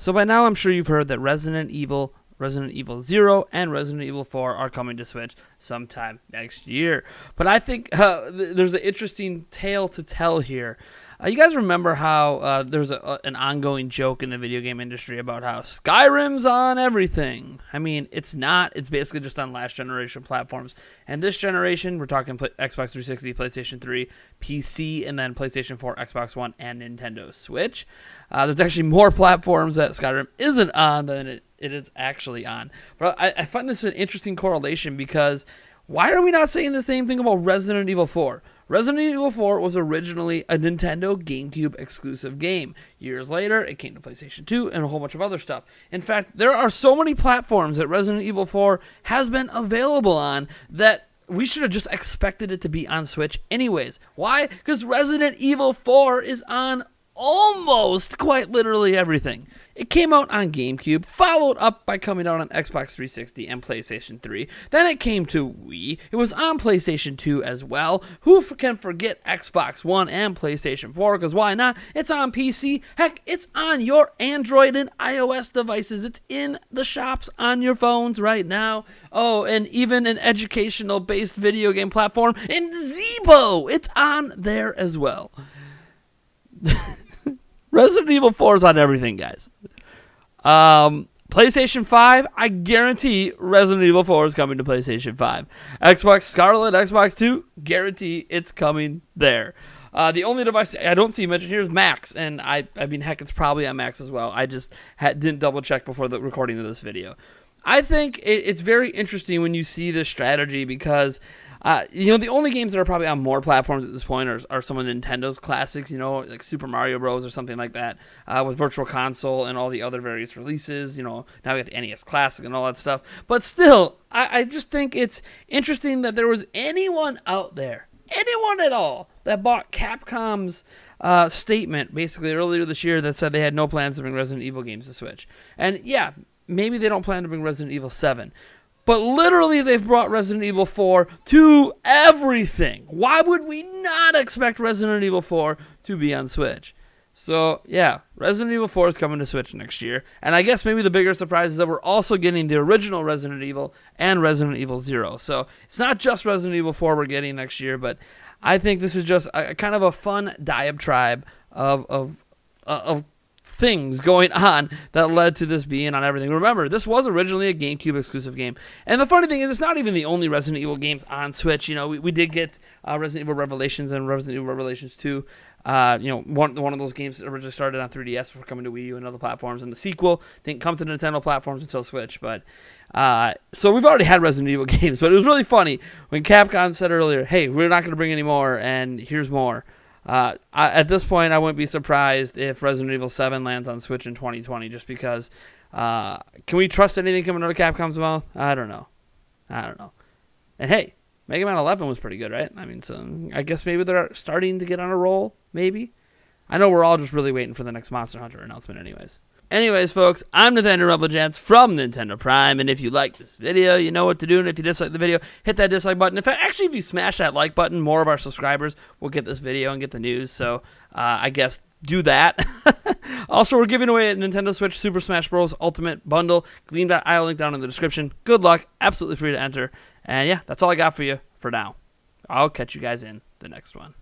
So by now I'm sure you've heard that Resident Evil 0, and Resident Evil 4 are coming to Switch sometime next year. But I think there's an interesting tale to tell here. You guys remember how there's an ongoing joke in the video game industry about how Skyrim's on everything? I mean, it's not. It's basically just on last generation platforms. And this generation, we're talking Xbox 360, PlayStation 3, PC, and then PlayStation 4, Xbox One, and Nintendo Switch. There's actually more platforms that Skyrim isn't on than it is actually on. But I find this an interesting correlation because why are we not saying the same thing about Resident Evil 4? Resident Evil 4 was originally a Nintendo GameCube exclusive game. Years later, it came to PlayStation 2 and a whole bunch of other stuff. In fact, there are so many platforms that Resident Evil 4 has been available on that we should have just expected it to be on Switch anyways. Why? Because Resident Evil 4 is on almost quite literally everything. It came out on GameCube, followed up by coming out on Xbox 360 and PlayStation 3. Then it came to Wii. It was on PlayStation 2 as well. Who can forget Xbox One and PlayStation 4? Because why not? It's on PC. Heck, it's on your Android and iOS devices. It's in the shops on your phones right now. Oh, and even an educational-based video game platform in Zeebo. It's on there as well. Resident Evil 4 is on everything, guys. PlayStation 5, I guarantee Resident Evil 4 is coming to PlayStation 5. Xbox Scarlet, Xbox 2, guarantee it's coming there. The only device I don't see mentioned here is Max, and I mean, heck, it's probably on Max as well. I just didn't double check before the recording of this video. I think it's very interesting when you see this strategy because the only games that are probably on more platforms at this point are some of Nintendo's classics, like Super Mario Bros. Or something like that, with Virtual Console and all the other various releases. Now we got the NES Classic and all that stuff. But still, I just think it's interesting that there was anyone out there, anyone at all, that bought Capcom's statement basically earlier this year that said they had no plans to bring Resident Evil games to Switch. And yeah, maybe they don't plan to bring Resident Evil 7. But literally, they've brought Resident Evil 4 to everything. Why would we not expect Resident Evil 4 to be on Switch? So, yeah, Resident Evil 4 is coming to Switch next year. And I guess maybe the bigger surprise is that we're also getting the original Resident Evil and Resident Evil 0. So, it's not just Resident Evil 4 we're getting next year, but I think this is just a kind of a fun diatribe of things going on that led to this being on everything. Remember, this was originally a GameCube exclusive game. And the funny thing is, it's not even the only Resident Evil games on Switch. We did get Resident Evil Revelations and Resident Evil Revelations 2. One of those games originally started on 3DS before coming to Wii U and other platforms. And the sequel didn't come to Nintendo platforms until Switch. But so we've already had Resident Evil games. But it was really funny when Capcom said earlier, hey, we're not going to bring any more, and here's more. At this point, I wouldn't be surprised if Resident Evil 7 lands on Switch in 2020, just because, can we trust anything coming out of Capcom's mouth? I don't know. And hey, Mega Man 11 was pretty good, right? I mean, so I guess maybe they're starting to get on a roll, maybe? I know we're all just really waiting for the next Monster Hunter announcement anyways. Anyways, folks, I'm Nathaniel Rumblejants from Nintendo Prime, and if you like this video, you know what to do, and if you dislike the video, hit that dislike button. In fact, actually, if you smash that like button, more of our subscribers will get this video and get the news, so I guess do that. Also, we're giving away a Nintendo Switch Super Smash Bros. Ultimate Bundle. Gleam.io, link down in the description. Good luck. Absolutely free to enter. And yeah, that's all I got for you for now. I'll catch you guys in the next one.